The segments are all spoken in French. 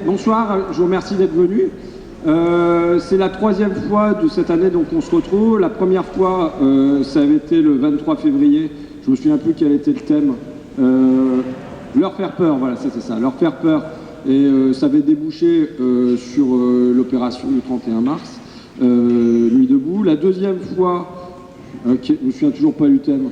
bonsoir, je vous remercie d'être venu. C'est la troisième fois de cette année donc on se retrouve. La première fois, ça avait été le 23 février. Je me souviens plus quel était le thème. Leur faire peur, voilà, c'était ça, leur faire peur. Et ça avait débouché sur l'opération du 31 mars, Nuit debout. La deuxième fois, je me souviens toujours pas du thème.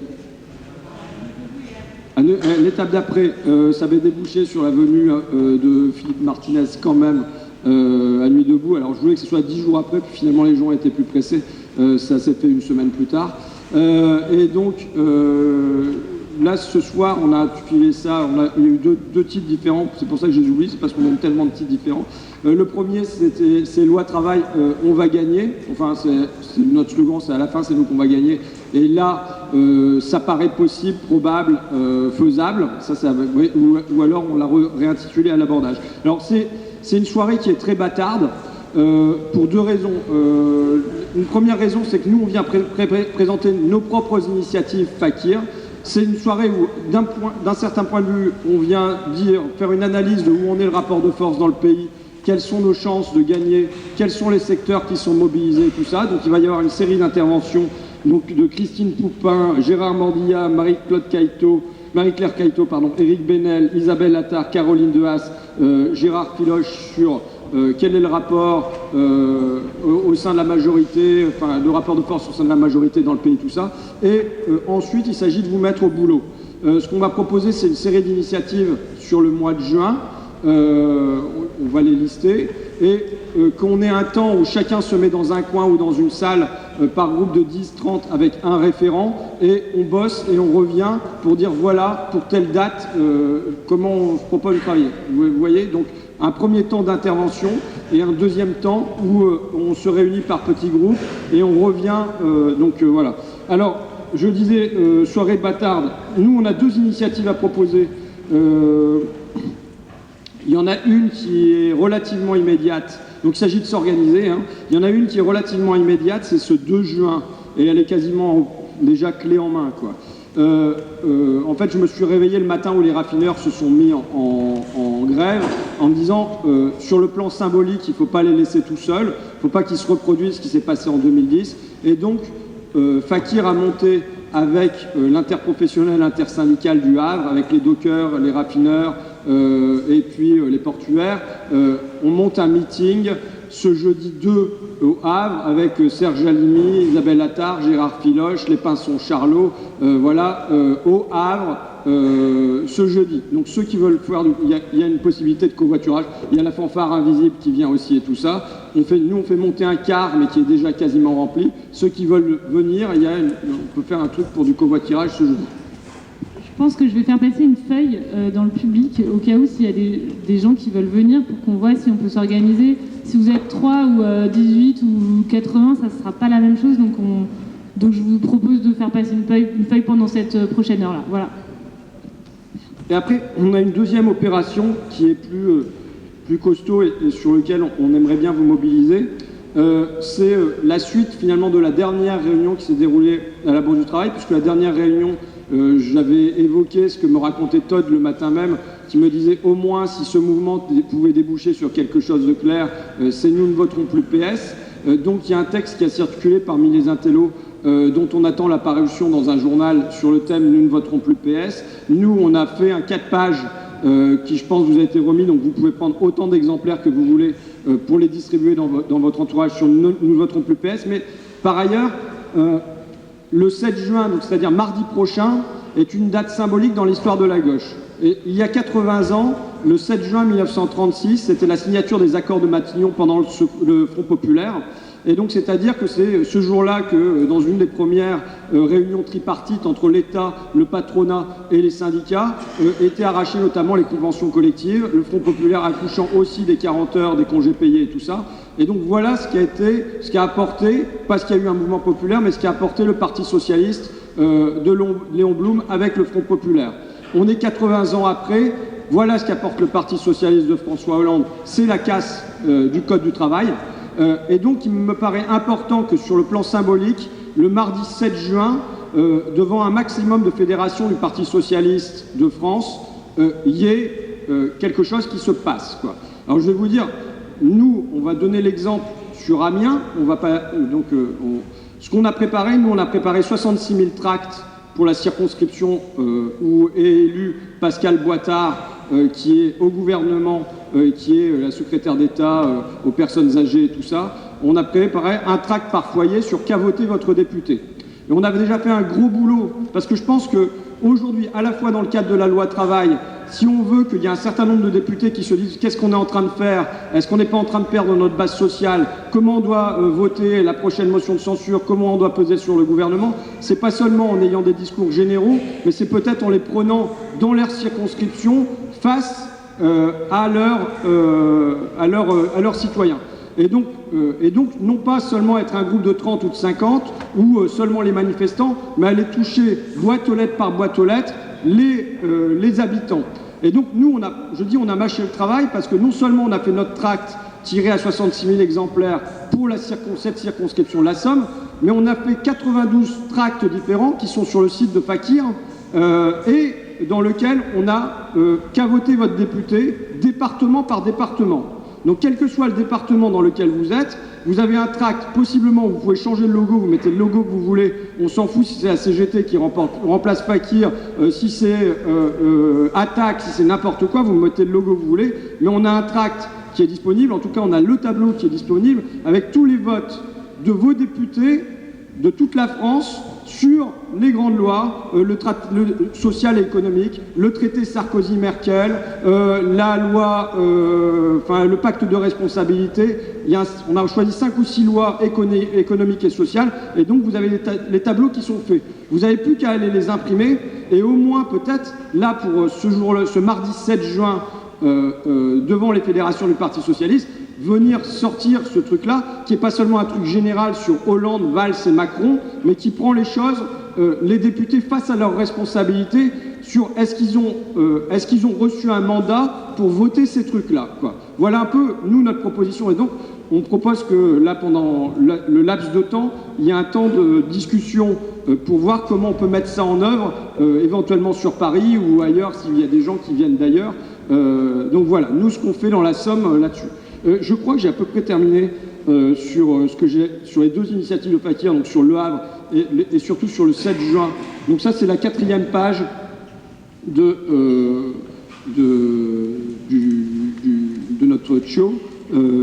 L'étape d'après, ça avait débouché sur la venue de Philippe Martinez quand même à Nuit debout. Alors je voulais que ce soit 10 jours après, puis finalement les gens étaient plus pressés. Ça s'est fait une semaine plus tard. Et donc là, ce soir, on a filé ça. Il y a eu deux titres différents. C'est pour ça que je les oublie, c'est parce qu'on aime tellement de titres différents. Le premier, c'est Loi Travail, on va gagner. Enfin, c'est notre slogan, c'est à la fin, c'est nous qu'on va gagner. Et là, ça paraît possible, probable, faisable. Ou alors on l'a réintitulé à l'abordage. Alors, c'est une soirée qui est très bâtarde. Pour deux raisons. Une première raison, c'est que nous, on vient présenter nos propres initiatives Fakir. C'est une soirée où, d'un certain point de vue, on vient faire une analyse de où on est le rapport de force dans le pays, quelles sont nos chances de gagner, quels sont les secteurs qui sont mobilisés, tout ça. Donc il va y avoir une série d'interventions de Christine Poupin, Gérard Mordilla, Marie-Claire Caïto, Éric Benel, Isabelle Attard, Caroline Dehaas, Gérard Filoche sur quel est le rapport au sein de la majorité, enfin le rapport de force au sein de la majorité dans le pays, tout ça. Et ensuite, il s'agit de vous mettre au boulot. Ce qu'on va proposer, c'est une série d'initiatives sur le mois de juin. On va les lister. Et qu'on ait un temps où chacun se met dans un coin ou dans une salle par groupe de 10-30 avec un référent et on bosse et on revient pour dire voilà, pour telle date, comment on se propose de travailler. Vous voyez, donc un premier temps d'intervention et un deuxième temps où on se réunit par petits groupes et on revient. Voilà. Alors, je disais, soirée bâtarde. Nous, on a deux initiatives à proposer. Il y en a une qui est relativement immédiate, donc il s'agit de s'organiser. Il y en a une qui est relativement immédiate, c'est ce 2 juin, et elle est quasiment déjà clé en main, quoi. En fait, je me suis réveillé le matin où les raffineurs se sont mis en grève en me disant, sur le plan symbolique, il ne faut pas les laisser tout seuls, il ne faut pas qu'ils se reproduisent ce qui s'est passé en 2010. Et donc, Fakir a monté avec l'interprofessionnel intersyndical du Havre, avec les dockers, les raffineurs et puis les portuaires. On monte un meeting ce jeudi 2 au Havre avec Serge Alimi, Isabelle Attard, Gérard Filoche, les Pinsons Charlot, au Havre ce jeudi. Donc ceux qui veulent faire, il y a une possibilité de covoiturage, il y a la fanfare invisible qui vient aussi et tout ça. Nous on fait monter un car mais qui est déjà quasiment rempli. Ceux qui veulent venir, on peut faire un truc pour du covoiturage ce jeudi. Je pense que je vais faire passer une feuille dans le public au cas où s'il y a des gens qui veulent venir pour qu'on voit si on peut s'organiser. Si vous êtes 3 ou 18 ou 80, ça ne sera pas la même chose. Donc je vous propose de faire passer une feuille pendant cette prochaine heure-là. Voilà. Et après, on a une deuxième opération qui est plus costaud et sur lequel on aimerait bien vous mobiliser. C'est la suite finalement de la dernière réunion qui s'est déroulée à la Bourse du Travail, puisque la dernière réunion, j'avais évoqué ce que me racontait Todd le matin même, qui me disait au moins si ce mouvement pouvait déboucher sur quelque chose de clair, c'est nous ne voterons plus PS. Donc il y a un texte qui a circulé parmi les intellos dont on attend la parution dans un journal sur le thème nous ne voterons plus PS. Nous on a fait un 4 pages qui je pense vous a été remis, donc vous pouvez prendre autant d'exemplaires que vous voulez pour les distribuer dans votre entourage sur nous ne voterons plus PS. Mais par ailleurs, le 7 juin, c'est-à-dire mardi prochain, est une date symbolique dans l'histoire de la gauche. Et il y a 80 ans, le 7 juin 1936, c'était la signature des accords de Matignon pendant le Front populaire. Et donc, c'est-à-dire que c'est ce jour-là que, dans une des premières réunions tripartites entre l'État, le patronat et les syndicats, étaient arrachées notamment les conventions collectives, le Front populaire accouchant aussi des 40 heures, des congés payés et tout ça. Et donc, voilà ce qui a apporté, pas ce qu'il y a eu un mouvement populaire, mais ce qui a apporté le Parti socialiste de Léon Blum avec le Front populaire. On est 80 ans après, voilà ce qu'apporte le Parti socialiste de François Hollande, c'est la casse du Code du travail. Et donc, il me paraît important que sur le plan symbolique, le mardi 7 juin, devant un maximum de fédérations du Parti socialiste de France, il y ait quelque chose qui se passe, quoi. Alors je vais vous dire, nous, on va donner l'exemple sur Amiens. On va pas, ce qu'on a préparé, nous, on a préparé 66 000 tracts pour la circonscription où est élu Pascal Boitard, qui est au gouvernement, qui est la secrétaire d'État aux personnes âgées et tout ça. On a préparé un tract par foyer sur qu'a voté votre député. Et on avait déjà fait un gros boulot, parce que je pense qu'aujourd'hui, à la fois dans le cadre de la loi travail, si on veut qu'il y ait un certain nombre de députés qui se disent qu'est-ce qu'on est en train de faire, est-ce qu'on n'est pas en train de perdre notre base sociale, comment on doit voter la prochaine motion de censure, comment on doit peser sur le gouvernement, c'est pas seulement en ayant des discours généraux, mais c'est peut-être en les prenant dans leur circonscription face à leurs citoyens. Et donc, non pas seulement être un groupe de 30 ou de 50, ou seulement les manifestants, mais aller toucher boîte aux lettres par boîte aux lettres les habitants. Et donc, nous, on a mâché le travail, parce que non seulement on a fait notre tract tiré à 66 000 exemplaires pour cette circonscription de la Somme, mais on a fait 92 tracts différents qui sont sur le site de Fakir, et dans lequel on a qu'a voté votre député, département par département. Donc, quel que soit le département dans lequel vous êtes, vous avez un tract, possiblement, vous pouvez changer le logo, vous mettez le logo que vous voulez, on s'en fout si c'est la CGT qui remplace Fakir, si c'est Attaque, si c'est n'importe quoi, vous mettez le logo que vous voulez, mais on a un tract qui est disponible, en tout cas on a le tableau qui est disponible, avec tous les votes de vos députés de toute la France sur les grandes lois, le social et économique, le traité Sarkozy-Merkel, la loi, le pacte de responsabilité. On a choisi 5 ou 6 lois économiques et sociales, et donc vous avez les tableaux qui sont faits. Vous n'avez plus qu'à aller les imprimer, et au moins peut-être, là pour ce mardi 7 juin, devant les fédérations du Parti Socialiste, venir sortir ce truc-là, qui n'est pas seulement un truc général sur Hollande, Valls et Macron, mais qui prend les choses, les députés face à leurs responsabilités, sur est-ce qu'ils ont reçu un mandat pour voter ces trucs-là, quoi. Voilà un peu, nous, notre proposition. Et donc, on propose que là, pendant le laps de temps, il y a un temps de discussion pour voir comment on peut mettre ça en œuvre, éventuellement sur Paris ou ailleurs, s'il y a des gens qui viennent d'ailleurs. Donc voilà, nous, ce qu'on fait dans la Somme là-dessus. Je crois que j'ai à peu près terminé sur les 2 initiatives de Fakir, donc sur Le Havre et surtout sur le 7 juin. Donc ça, c'est la 4e page de notre show.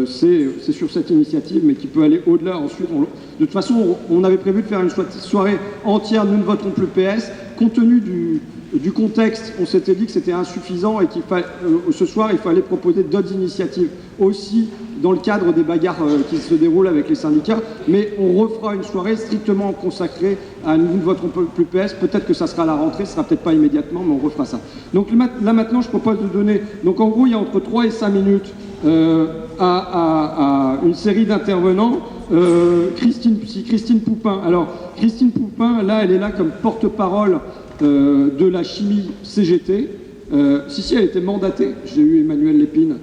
C'est sur cette initiative, mais qui peut aller au-delà ensuite. De toute façon, on avait prévu de faire une soirée entière, nous ne voterons plus PS. Compte tenu du contexte, on s'était dit que c'était insuffisant et ce soir, il fallait proposer d'autres initiatives aussi dans le cadre des bagarres qui se déroulent avec les syndicats. Mais on refera une soirée strictement consacrée à nous ne voterons plus PS. Peut-être que ça sera à la rentrée, ce sera peut-être pas immédiatement, mais on refera ça. Donc là maintenant, je propose de donner... Donc en gros, il y a entre 3 et 5 minutes à une série d'intervenants. Christine Poupin. Alors, Christine Poupin, là, elle est là comme porte-parole de la chimie CGT. Si, elle était mandatée. J'ai eu Emmanuel Lépine,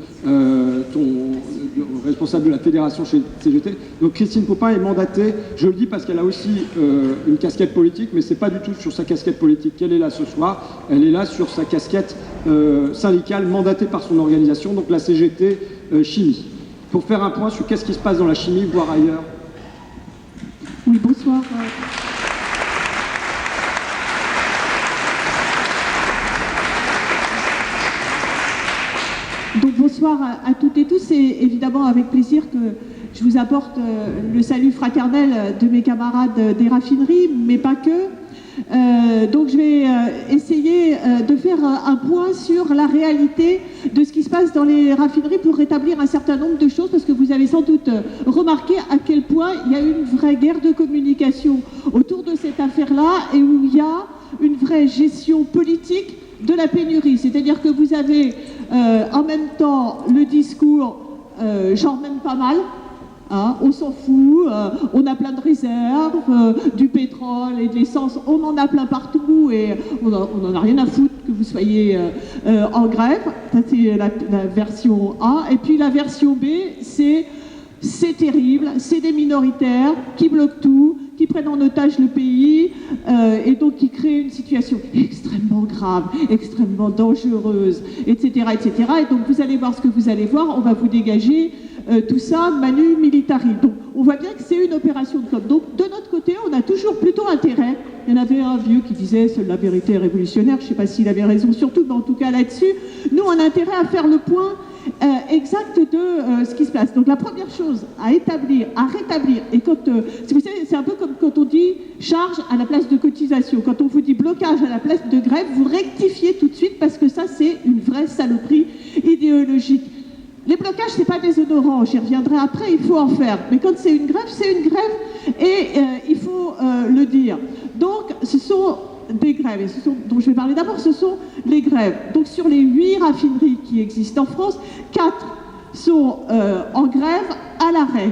responsable de la fédération chez CGT. Donc Christine Poupin est mandatée. Je le dis parce qu'elle a aussi une casquette politique, mais c'est pas du tout sur sa casquette politique qu'elle est là ce soir. Elle est là sur sa casquette syndicale, mandatée par son organisation, donc la CGT Chimie. Pour faire un point sur qu'est-ce qui se passe dans la chimie, voire ailleurs. Oui, bonsoir. Donc bonsoir à toutes et tous, et évidemment avec plaisir que je vous apporte le salut fraternel de mes camarades des raffineries, mais pas que. Donc je vais essayer de faire un point sur la réalité de ce qui se passe dans les raffineries pour rétablir un certain nombre de choses, parce que vous avez sans doute remarqué à quel point il y a une vraie guerre de communication autour de cette affaire-là, et où il y a une vraie gestion politique de la pénurie. C'est-à-dire que vous avez en même temps le discours genre même pas mal, hein, on s'en fout, on a plein de réserves, du pétrole et de l'essence, on en a plein partout et on n'en a rien à foutre que vous soyez en grève. Ça, c'est la version A. Et puis la version B, c'est terrible, c'est des minoritaires qui bloquent tout, qui prennent en otage le pays et donc qui créent une situation extrêmement grave, extrêmement dangereuse, etc., etc. Et donc vous allez voir ce que vous allez voir, on va vous dégager tout ça manu militari. Donc on voit bien que c'est une opération de com. Donc de notre côté, on a toujours plutôt intérêt. Il y en avait un vieux qui disait seule la vérité est révolutionnaire. Je ne sais pas s'il avait raison sur tout, mais en tout cas là-dessus, nous on a intérêt à faire le point exact de ce qui se passe. Donc la première chose à établir, à rétablir, et quand vous savez, c'est un peu comme quand on dit charge à la place de cotisation. Quand on vous dit blocage à la place de grève, vous rectifiez tout de suite parce que ça c'est une vraie saloperie idéologique. Les blocages, c'est pas déshonorant, j'y reviendrai après, il faut en faire. Mais quand c'est une grève et il faut le dire. Donc ce sont des grèves, et dont je vais parler d'abord, ce sont les grèves. Donc sur les 8 raffineries qui existent en France, 4 sont en grève à l'arrêt.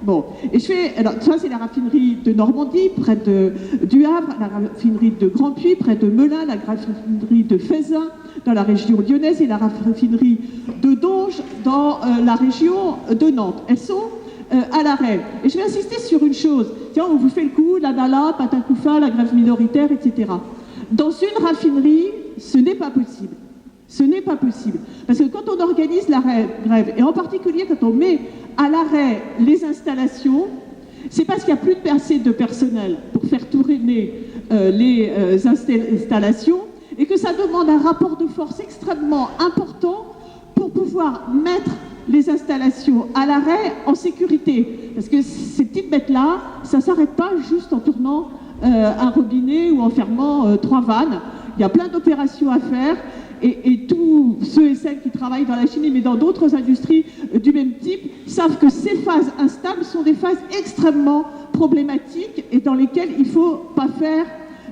Bon, et alors ça c'est la raffinerie de Normandie, près du Havre, la raffinerie de Grand-Puy, près de Melun, la raffinerie de Feyzin, dans la région lyonnaise, et la raffinerie de Donge, dans la région de Nantes. Elles sont à l'arrêt. Et je vais insister sur une chose. Tiens, on vous fait le coup, la Nala, Patacoufa, la grève minoritaire, etc. Dans une raffinerie, ce n'est pas possible. Ce n'est pas possible. Parce que quand on organise la grève, et en particulier quand on met à l'arrêt les installations, c'est parce qu'il n'y a plus de personnel pour faire tourner les installations, et que ça demande un rapport de force extrêmement important pour pouvoir mettre les installations à l'arrêt en sécurité. Parce que ces petites bêtes-là, ça ne s'arrête pas juste en tournant un robinet ou en fermant 3 vannes. Il y a plein d'opérations à faire. Et tous ceux et celles qui travaillent dans la chimie, mais dans d'autres industries du même type, savent que ces phases instables sont des phases extrêmement problématiques et dans lesquelles il ne faut pas faire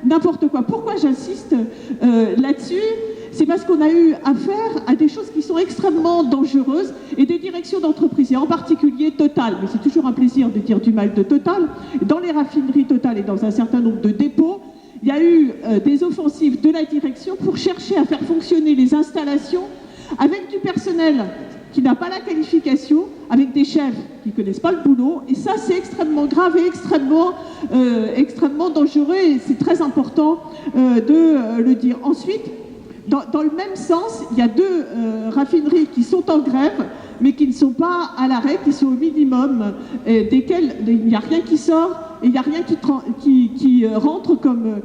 n'importe quoi. Pourquoi j'insiste là-dessus ? C'est parce qu'on a eu affaire à des choses qui sont extrêmement dangereuses et des directions d'entreprise, et en particulier Total. Mais c'est toujours un plaisir de dire du mal de Total. Dans les raffineries Total et dans un certain nombre de dépôts, il y a eu des offensives de la direction pour chercher à faire fonctionner les installations avec du personnel qui n'a pas la qualification, avec des chefs qui ne connaissent pas le boulot. Et ça, c'est extrêmement grave et extrêmement dangereux. Et c'est très important de le dire. Ensuite, dans le même sens, il y a 2 raffineries qui sont en grève, mais qui ne sont pas à l'arrêt, qui sont au minimum, desquelles il n'y a rien qui sort et il n'y a rien qui rentre comme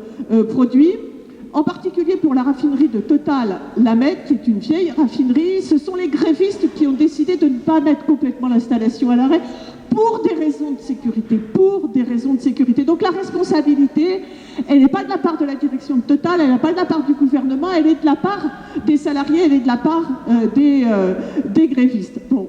produit. En particulier pour la raffinerie de Total, la Med, qui est une vieille raffinerie, ce sont les grévistes qui ont décidé de ne pas mettre complètement l'installation à l'arrêt pour des raisons de sécurité. Donc la responsabilité, elle n'est pas de la part de la direction de Total, elle n'est pas de la part du gouvernement, elle est de la part des salariés, elle est de la part des grévistes. Bon,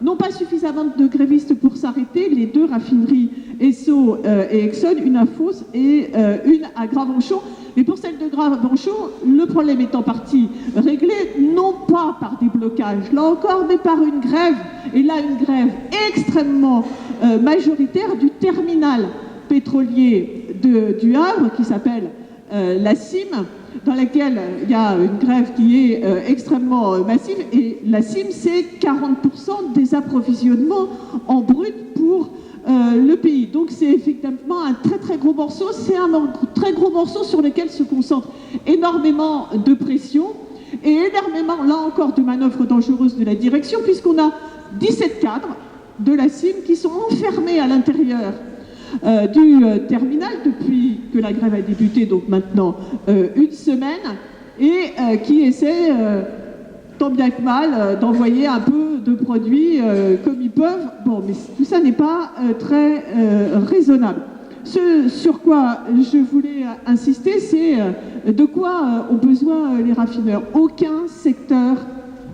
non pas suffisamment de grévistes pour s'arrêter, les 2 raffineries, Esso et Exxon, une à Fos et une à Gravenchon. Mais pour celle de Gravenchon, le problème est en partie réglé, non pas par des blocages, là encore, mais par une grève, et là une grève extrêmement majoritaire du terminal pétrolier du Havre, qui s'appelle la CIM, dans laquelle il y a une grève qui est extrêmement massive. Et la CIM, c'est 40% des approvisionnements en brut pour le pays. Donc c'est effectivement un très très gros morceau. C'est un très gros morceau sur lequel se concentre énormément de pression et énormément, là encore, de manœuvres dangereuses de la direction, puisqu'on a 17 cadres de la CIM qui sont enfermés à l'intérieur du terminal depuis que la grève a débuté, donc maintenant une semaine, et qui essaient tant bien que mal d'envoyer un peu de produits comme ils peuvent. Bon, mais tout ça n'est pas très raisonnable. Ce sur quoi je voulais insister, c'est de quoi ont besoin les raffineurs. Aucun secteur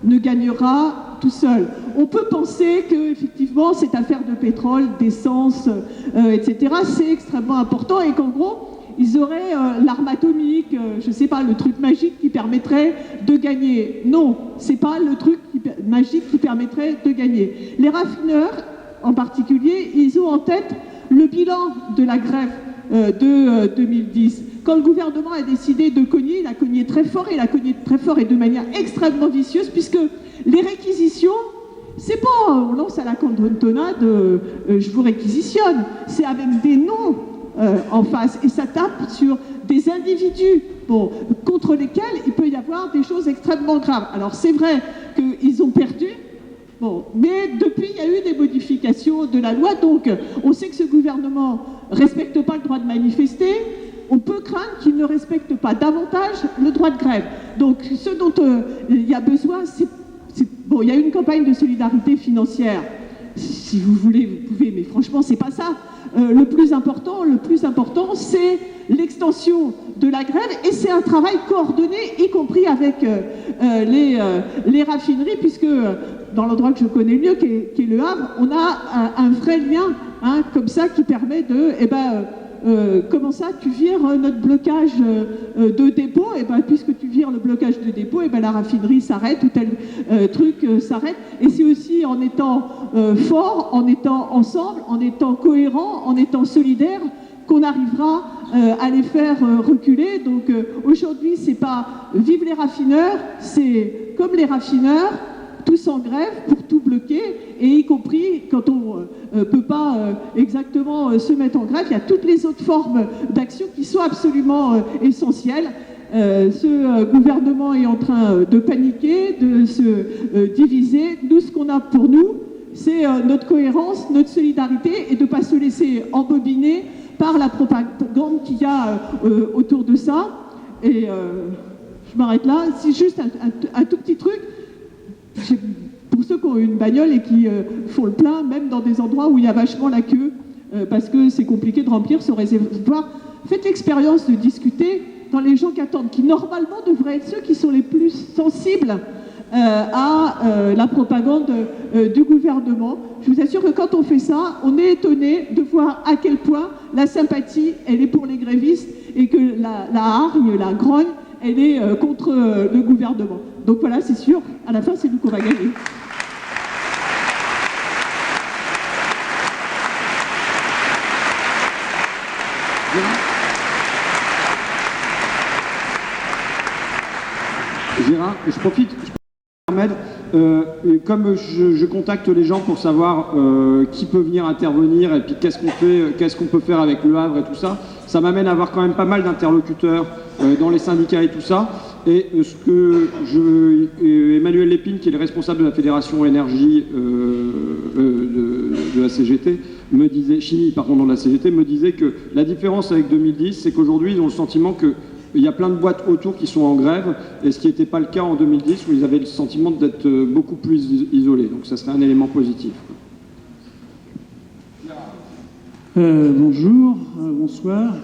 ne gagnera tout seul. On peut penser que effectivement cette affaire de pétrole, d'essence, etc., c'est extrêmement important et qu'en gros, ils auraient l'arme atomique, je ne sais pas, le truc magique qui permettrait de gagner. Non, c'est pas le truc magique qui permettrait de gagner. Les raffineurs, en particulier, ils ont en tête le bilan de la grève de 2010. Quand le gouvernement a décidé de cogner, il a cogné très fort, et il a cogné très fort et de manière extrêmement vicieuse, puisque les réquisitions c'est pas on lance à la cantonade, je vous réquisitionne, c'est avec des noms en face, et ça tape sur des individus, bon, contre lesquels il peut y avoir des choses extrêmement graves. Alors c'est vrai qu'ils ont perdu, bon, mais depuis il y a eu des modifications de la loi, donc on sait que ce gouvernement respecte pas le droit de manifester. On peut craindre qu'il ne respecte pas davantage le droit de grève. Donc ce dont il y a besoin, bon, il y a une campagne de solidarité financière. Si vous voulez, vous pouvez, mais franchement, c'est pas ça. Le plus important, c'est l'extension de la grève, et c'est un travail coordonné, y compris avec les raffineries, puisque dans l'endroit que je connais mieux, qui est le Havre, on a un vrai lien, hein, comme ça, qui permet de, comment ça, tu vires notre blocage de dépôt, et ben puisque tu vires le blocage de dépôt, et ben la raffinerie s'arrête, ou tel truc s'arrête. Et c'est aussi en étant fort, en étant ensemble, en étant cohérent, en étant solidaire, qu'on arrivera à les faire reculer. Donc aujourd'hui, c'est pas vive les raffineurs, c'est comme les raffineurs, tous en grève pour tout bloquer, et y compris quand on peut pas exactement se mettre en grève, il y a toutes les autres formes d'action qui sont absolument essentielles. Ce gouvernement est en train de paniquer, de se diviser. Nous, ce qu'on a pour nous, c'est notre cohérence, notre solidarité, et de ne pas se laisser embobiner par la propagande qu'il y a autour de ça. Et je m'arrête là. C'est juste un tout petit truc. Pour ceux qui ont une bagnole et qui font le plein, même dans des endroits où il y a vachement la queue, parce que c'est compliqué de remplir ce réservoir, faites l'expérience de discuter dans les gens qui attendent, qui normalement devraient être ceux qui sont les plus sensibles à la propagande du gouvernement. Je vous assure que quand on fait ça, on est étonné de voir à quel point la sympathie, elle est pour les grévistes, et que la hargne, la grogne, elle est contre le gouvernement. Donc voilà, c'est sûr, à la fin, c'est nous qu'on va gagner. Gérard, je profite, Ahmed, comme je contacte les gens pour savoir qui peut venir intervenir et puis qu'est-ce qu'on peut faire avec le Havre et tout ça, ça m'amène à avoir quand même pas mal d'interlocuteurs dans les syndicats et tout ça. Et Emmanuel Lépine, qui est le responsable de la Fédération Énergie de la CGT, me disait, Chimie, pardon, de la CGT, me disait que la différence avec 2010, c'est qu'aujourd'hui, ils ont le sentiment qu'il y a plein de boîtes autour qui sont en grève, et ce qui n'était pas le cas en 2010, où ils avaient le sentiment d'être beaucoup plus isolés. Donc ça serait un élément positif. Bonjour, bonsoir.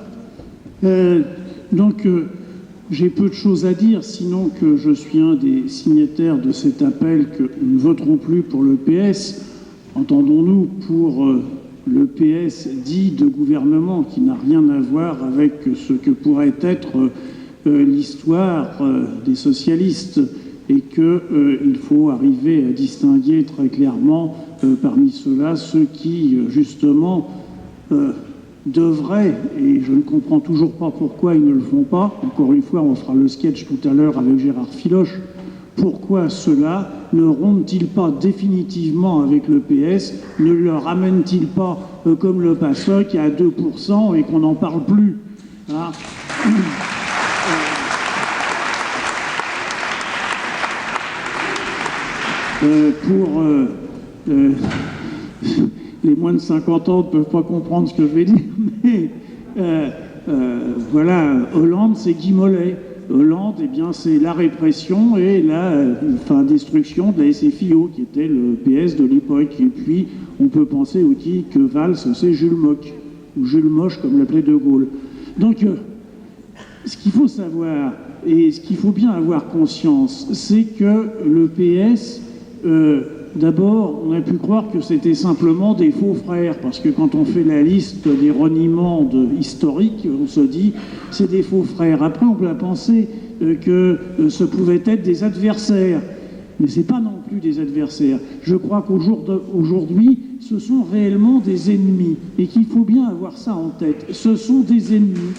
J'ai peu de choses à dire, sinon que je suis un des signataires de cet appel que nous ne voterons plus pour le PS. Entendons-nous pour le PS dit de gouvernement, qui n'a rien à voir avec ce que pourrait être l'histoire des socialistes, et qu'il faut arriver à distinguer très clairement parmi ceux-là ceux qui, justement, devraient, et je ne comprends toujours pas pourquoi ils ne le font pas, encore une fois, on fera le sketch tout à l'heure avec Gérard Filoche, pourquoi ceux-là ne rompent-ils pas définitivement avec le PS, ne le ramènent-ils pas comme le PASOK à 2% et qu'on n'en parle plus, hein. Les moins de 50 ans ne peuvent pas comprendre ce que je vais dire, mais voilà, Hollande, c'est Guy Mollet. Hollande, eh bien, c'est la répression et la destruction de la SFIO, qui était le PS de l'époque. Et puis, on peut penser aussi que Valls, c'est Jules Moch, ou Jules Moche, comme l'appelait De Gaulle. Donc, ce qu'il faut savoir, et ce qu'il faut bien avoir conscience, c'est que le PS... D'abord, on a pu croire que c'était simplement des faux frères, parce que quand on fait la liste des reniements historiques, on se dit c'est des faux frères. Après, on peut penser que ce pouvait être des adversaires, mais ce n'est pas non plus des adversaires. Je crois qu'aujourd'hui, ce sont réellement des ennemis, et qu'il faut bien avoir ça en tête. Ce sont des ennemis.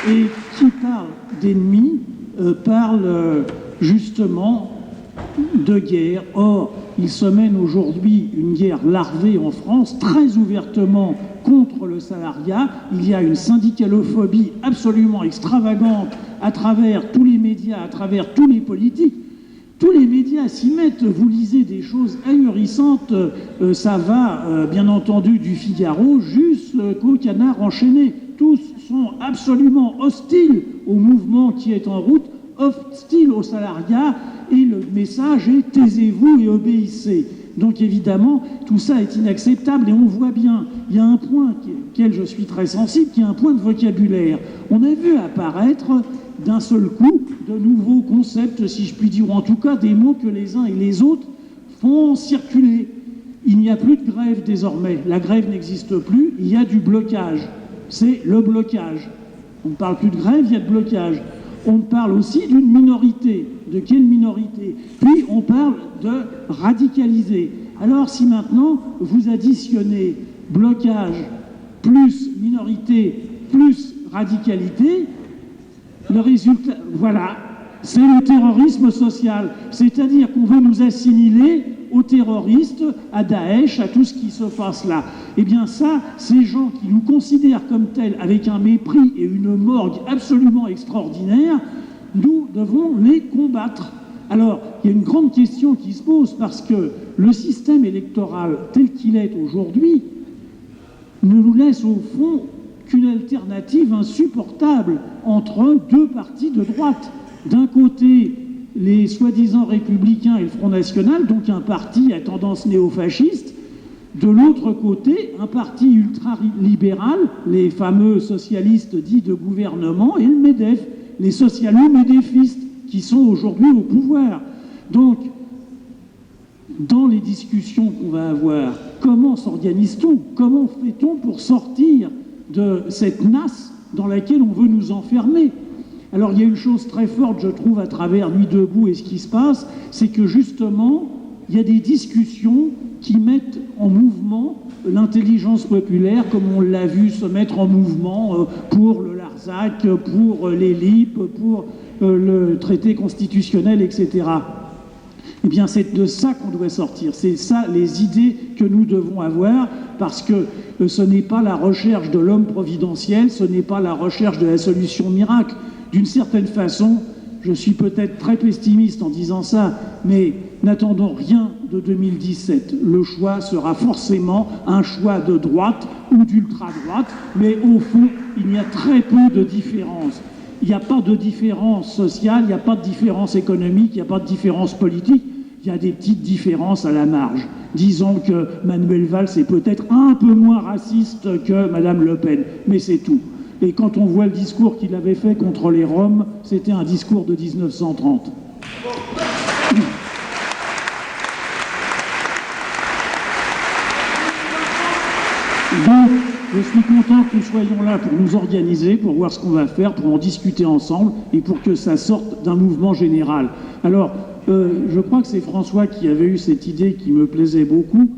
Et qui parle d'ennemis parle justement de guerre. Or, il se mène aujourd'hui une guerre larvée en France, très ouvertement contre le salariat. Il y a une syndicalophobie absolument extravagante à travers tous les médias, à travers tous les politiques. Tous les médias s'y mettent, vous lisez des choses ahurissantes, ça va bien entendu du Figaro jusqu'au Canard enchaîné. Tous sont absolument hostiles au mouvement qui est en route, hostiles au salariat, et le message est taisez-vous et obéissez. Donc évidemment, tout ça est inacceptable et on voit bien, il y a un point auquel je suis très sensible, qui est un point de vocabulaire. On a vu apparaître d'un seul coup de nouveaux concepts, si je puis dire, ou en tout cas des mots que les uns et les autres font circuler. Il n'y a plus de grève désormais, la grève n'existe plus, il y a du blocage. C'est le blocage. On ne parle plus de grève, il y a de blocage. On parle aussi d'une minorité. De quelle minorité? Puis on parle de radicaliser. Alors si maintenant vous additionnez blocage plus minorité plus radicalité, le résultat, voilà, c'est le terrorisme social. C'est-à-dire qu'on veut nous assimiler aux terroristes, à Daesh, à tout ce qui se passe là. Eh bien ça, ces gens qui nous considèrent comme tels, avec un mépris et une morgue absolument extraordinaire, nous devons les combattre. Alors, il y a une grande question qui se pose, parce que le système électoral tel qu'il est aujourd'hui ne nous laisse au fond qu'une alternative insupportable entre deux partis de droite. D'un côté, les soi-disant républicains et le Front National, donc un parti à tendance néofasciste. De l'autre côté, un parti ultra-libéral, les fameux socialistes dits de gouvernement, et le MEDEF, les socialo-médéfistes, qui sont aujourd'hui au pouvoir. Donc, dans les discussions qu'on va avoir, comment s'organise-t-on? Comment fait-on pour sortir de cette nasse dans laquelle on veut nous enfermer? Alors il y a une chose très forte, je trouve, à travers Nuit debout et ce qui se passe, c'est que justement, il y a des discussions qui mettent en mouvement l'intelligence populaire, comme on l'a vu se mettre en mouvement pour le Larzac, pour les LIP, pour le traité constitutionnel, etc. Eh bien, c'est de ça qu'on doit sortir. C'est ça les idées que nous devons avoir, parce que ce n'est pas la recherche de l'homme providentiel, ce n'est pas la recherche de la solution miracle. D'une certaine façon, je suis peut-être très pessimiste en disant ça, mais n'attendons rien de 2017. Le choix sera forcément un choix de droite ou d'ultra-droite, mais au fond, il y a très peu de différence. Il n'y a pas de différence sociale, il n'y a pas de différence économique, il n'y a pas de différence politique, il y a des petites différences à la marge. Disons que Manuel Valls est peut-être un peu moins raciste que Madame Le Pen, mais c'est tout. Et quand on voit le discours qu'il avait fait contre les Roms, c'était un discours de 1930. Donc, je suis content que nous soyons là pour nous organiser, pour voir ce qu'on va faire, pour en discuter ensemble et pour que ça sorte d'un mouvement général. Alors, je crois que c'est François qui avait eu cette idée qui me plaisait beaucoup.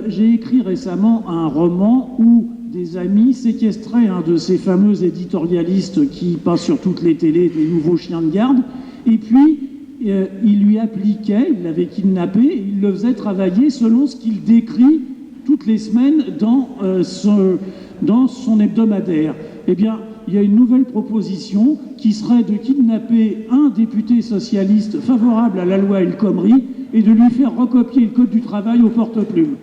J'ai écrit récemment un roman où des amis séquestraient un de ces fameux éditorialistes qui passent sur toutes les télés, des nouveaux chiens de garde, et puis il lui appliquait, il l'avait kidnappé, et il le faisait travailler selon ce qu'il décrit toutes les semaines dans son hebdomadaire. Eh bien, il y a une nouvelle proposition qui serait de kidnapper un député socialiste favorable à la loi El Khomri et de lui faire recopier le code du travail au porte-plume.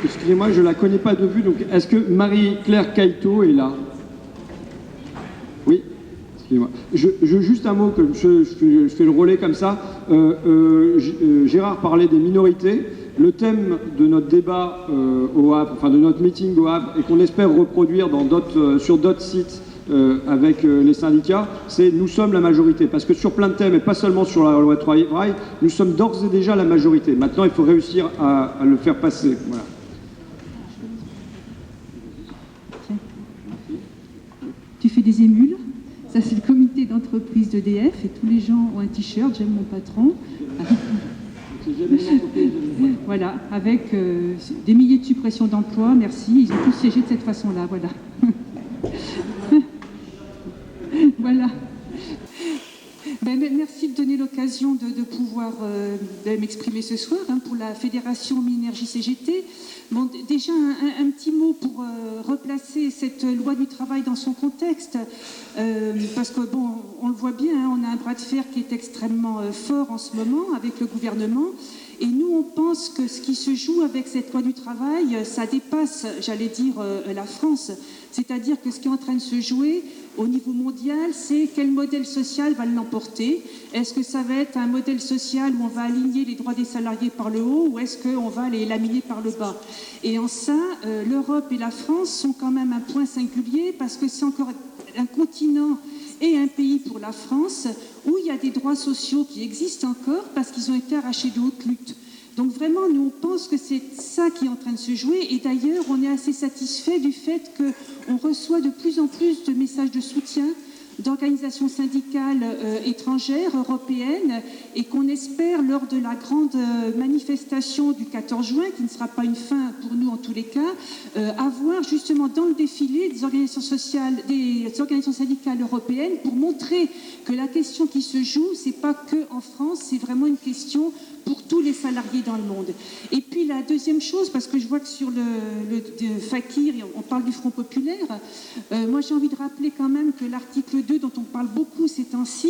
Excusez-moi, je ne la connais pas de vue, donc est-ce que Marie-Claire Caïto est là? Oui, excusez-moi. Juste un mot, que je fais le relais comme ça. Gérard parlait des minorités. Le thème de notre débat au Havre, enfin de notre meeting au Havre, et qu'on espère reproduire sur d'autres sites avec les syndicats, c'est « Nous sommes la majorité ». Parce que sur plein de thèmes, et pas seulement sur la loi travail, nous sommes d'ores et déjà la majorité. Maintenant, il faut réussir à le faire passer. Voilà. Tu fais des émules. Ça, c'est le comité d'entreprise d'EDF, et tous les gens ont un t-shirt « J'aime mon patron ». Voilà, avec des milliers de suppressions d'emplois, merci. Ils ont tous siégé de cette façon-là, voilà. Voilà. Ben, merci de donner l'occasion de pouvoir de m'exprimer ce soir pour la Fédération Minergie CGT. Bon, déjà un petit mot pour replacer cette loi du travail dans son contexte, parce que bon, on le voit bien, on a un bras de fer qui est extrêmement fort en ce moment avec le gouvernement. Et nous, on pense que ce qui se joue avec cette loi du travail, ça dépasse, j'allais dire, la France. C'est-à-dire que ce qui est en train de se jouer au niveau mondial, c'est quel modèle social va l'emporter. Est-ce que ça va être un modèle social où on va aligner les droits des salariés par le haut, ou est-ce qu'on va les laminer par le bas? Et en ça, l'Europe et la France sont quand même un point singulier, parce que c'est encore un continent et un pays pour la France où il y a des droits sociaux qui existent encore parce qu'ils ont été arrachés de haute lutte. Donc vraiment, nous, on pense que c'est ça qui est en train de se jouer. Et d'ailleurs, on est assez satisfait du fait qu'on reçoit de plus en plus de messages de soutien d'organisations syndicales étrangères, européennes, et qu'on espère, lors de la grande manifestation du 14 juin, qui ne sera pas une fin pour nous en tous les cas, avoir justement dans le défilé des organisations sociales, des organisations syndicales européennes, pour montrer que la question qui se joue, c'est pas que en France, c'est vraiment une question pour tous les salariés dans le monde. Et puis la deuxième chose, parce que je vois que sur le Fakir, on parle du Front populaire, moi j'ai envie de rappeler quand même que l'article 2, dont on parle beaucoup ces temps-ci,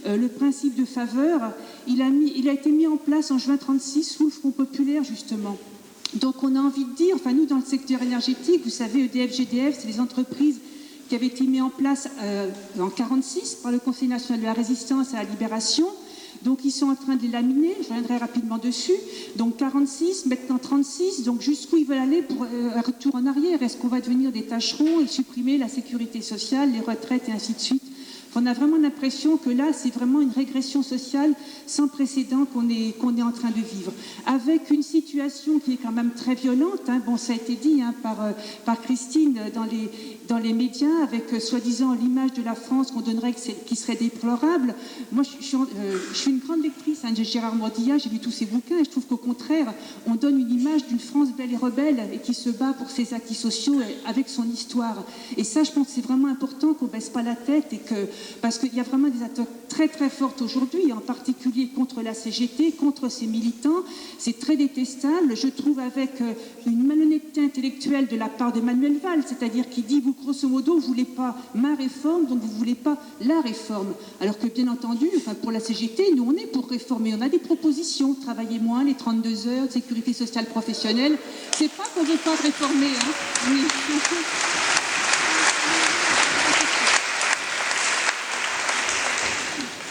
le principe de faveur, il a été mis en place en juin 1936 sous le Front populaire justement. Donc on a envie de dire, enfin nous dans le secteur énergétique, vous savez, EDF, GDF, c'est des entreprises qui avaient été mises en place en 1946 par le Conseil national de la résistance à la libération. Donc ils sont en train de les laminer, je reviendrai rapidement dessus. Donc 46, maintenant 36, donc jusqu'où ils veulent aller pour un retour en arrière? Est-ce qu'on va devenir des tâcherons et supprimer la sécurité sociale, les retraites et ainsi de suite? On a vraiment l'impression que là, c'est vraiment une régression sociale sans précédent qu'on est en train de vivre, avec une situation qui est quand même très violente. Bon, ça a été dit par Christine dans les médias, avec soi-disant l'image de la France qu'on donnerait qui serait déplorable. Moi, je suis une grande lectrice de Gérard Mordillat, j'ai lu tous ses bouquins, et je trouve qu'au contraire, on donne une image d'une France belle et rebelle et qui se bat pour ses acquis sociaux avec son histoire. Et ça, je pense que c'est vraiment important qu'on ne baisse pas la tête, parce qu'il y a vraiment des attaques très très fortes aujourd'hui, en particulier contre la CGT, contre ses militants. C'est très détestable, je trouve, avec une malhonnêteté intellectuelle de la part de Manuel Valls, c'est-à-dire qu'il dit, vous, grosso modo, vous ne voulez pas ma réforme, donc vous ne voulez pas la réforme. Alors que, bien entendu, pour la CGT, nous, on est pour réformer. On a des propositions, travailler moins, les 32 heures, sécurité sociale professionnelle. C'est pas qu'on ne veut pas réformer, Oui.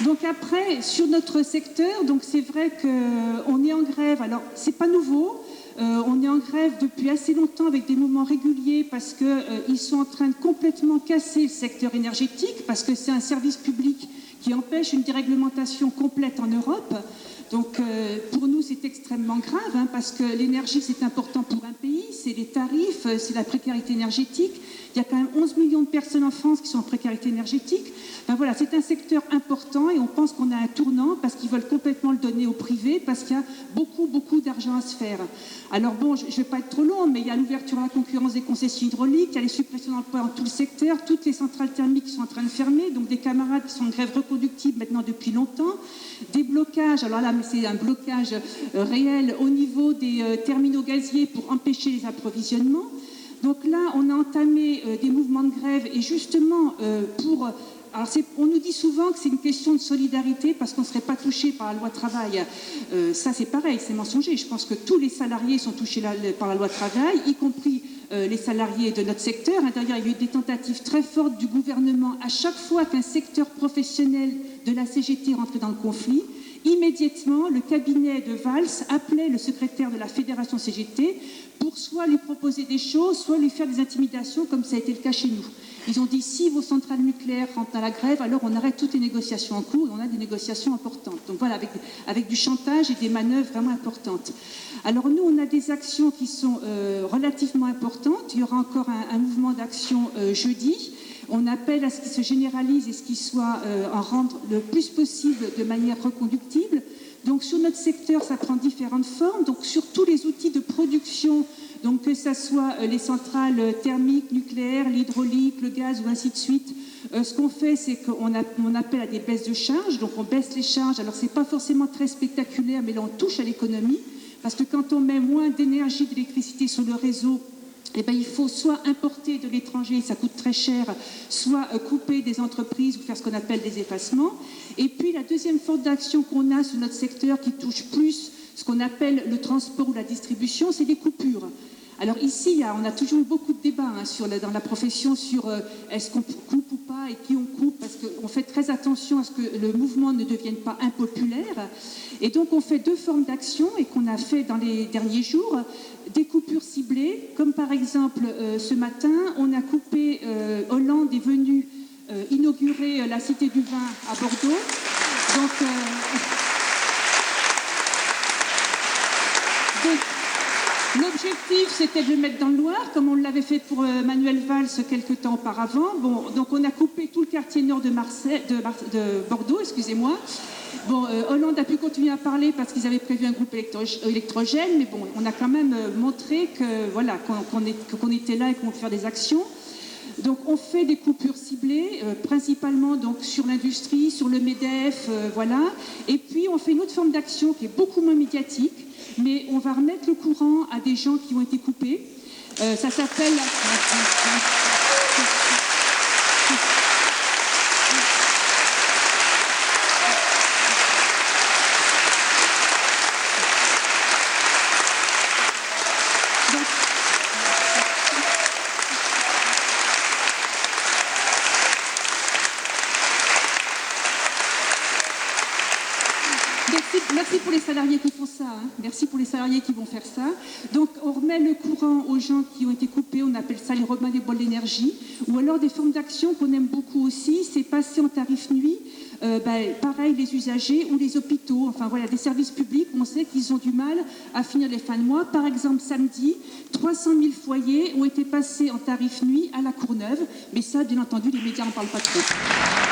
Donc après, sur notre secteur, donc c'est vrai qu'on est en grève. Alors, c'est pas nouveau. On est en grève depuis assez longtemps avec des mouvements réguliers parce qu'ils sont en train de complètement casser le secteur énergétique, parce que c'est un service public qui empêche une déréglementation complète en Europe. Donc pour nous, c'est extrêmement grave, parce que l'énergie, c'est important pour un pays, c'est les tarifs, c'est la précarité énergétique. Il y a quand même 11 millions de personnes en France qui sont en précarité énergétique. Voilà, c'est un secteur important et on pense qu'on a un tournant parce qu'ils veulent complètement le donner au privé, parce qu'il y a beaucoup, beaucoup d'argent à se faire. Alors bon, je ne vais pas être trop long, mais il y a l'ouverture à la concurrence des concessions hydrauliques, il y a les suppressions d'emplois dans tout le secteur, toutes les centrales thermiques qui sont en train de fermer, donc des camarades qui sont en grève reconductible maintenant depuis longtemps, des blocages, alors là, mais c'est un blocage réel au niveau des terminaux gaziers pour empêcher les approvisionnements. Donc là, on a entamé des mouvements de grève et justement pour... Alors on nous dit souvent que c'est une question de solidarité parce qu'on ne serait pas touché par la loi travail. Ça, c'est pareil, c'est mensonger. Je pense que tous les salariés sont touchés par la loi travail, y compris les salariés de notre secteur. D'ailleurs, il y a eu des tentatives très fortes du gouvernement à chaque fois qu'un secteur professionnel de la CGT rentrait dans le conflit. Immédiatement, le cabinet de Valls appelait le secrétaire de la fédération CGT pour soit lui proposer des choses, soit lui faire des intimidations, comme ça a été le cas chez nous. Ils ont dit, si vos centrales nucléaires rentrent à la grève, alors on arrête toutes les négociations en cours et on a des négociations importantes. Donc voilà, avec du chantage et des manœuvres vraiment importantes. Alors nous, on a des actions qui sont relativement importantes. Il y aura encore un mouvement d'action jeudi. On appelle à ce qu'il se généralise et ce qu'il soit en rendre le plus possible de manière reconductible. Donc sur notre secteur, ça prend différentes formes. Donc sur tous les outils de production, donc que ce soit les centrales thermiques, nucléaires, l'hydraulique, le gaz ou ainsi de suite, ce qu'on fait, c'est qu'on appelle à des baisses de charges. Donc on baisse les charges. Alors c'est pas forcément très spectaculaire, mais là on touche à l'économie. Parce que quand on met moins d'énergie, d'électricité sur le réseau, eh bien, il faut soit importer de l'étranger, ça coûte très cher, soit couper des entreprises ou faire ce qu'on appelle des effacements. Et puis la deuxième forme d'action qu'on a sur notre secteur qui touche plus ce qu'on appelle le transport ou la distribution, c'est les coupures. Alors ici, on a toujours eu beaucoup de débats dans la profession sur est-ce qu'on coupe ou pas et qui on coupe, parce qu'on fait très attention à ce que le mouvement ne devienne pas impopulaire. Et donc on fait deux formes d'action et qu'on a fait dans les derniers jours, des coupures ciblées, comme par exemple ce matin, on a coupé, Hollande est venu inaugurer la Cité du Vin à Bordeaux. Donc l'objectif, c'était de le mettre dans le Loir, comme on l'avait fait pour Manuel Valls quelques temps auparavant. Bon, donc on a coupé tout le quartier nord de Bordeaux, excusez-moi. Bon, Hollande a pu continuer à parler parce qu'ils avaient prévu un groupe électrogène, mais bon, on a quand même montré que voilà, qu'on était là et qu'on peut faire des actions. Donc on fait des coupures ciblées, principalement donc sur l'industrie, sur le MEDEF, voilà. Et puis on fait une autre forme d'action qui est beaucoup moins médiatique, mais on va remettre le courant à des gens qui ont été coupés. Ça s'appelle... Merci pour les salariés qui font ça, hein. Merci pour les salariés qui vont faire ça. Donc on remet le courant aux gens qui ont été coupés, on appelle ça les remets des bols d'énergie. Ou alors des formes d'action qu'on aime beaucoup aussi, c'est passer en tarif nuit, pareil les usagers ou les hôpitaux, enfin voilà, des services publics où on sait qu'ils ont du mal à finir les fins de mois. Par exemple samedi, 300 000 foyers ont été passés en tarif nuit à la Courneuve, mais ça bien entendu les médias n'en parlent pas trop.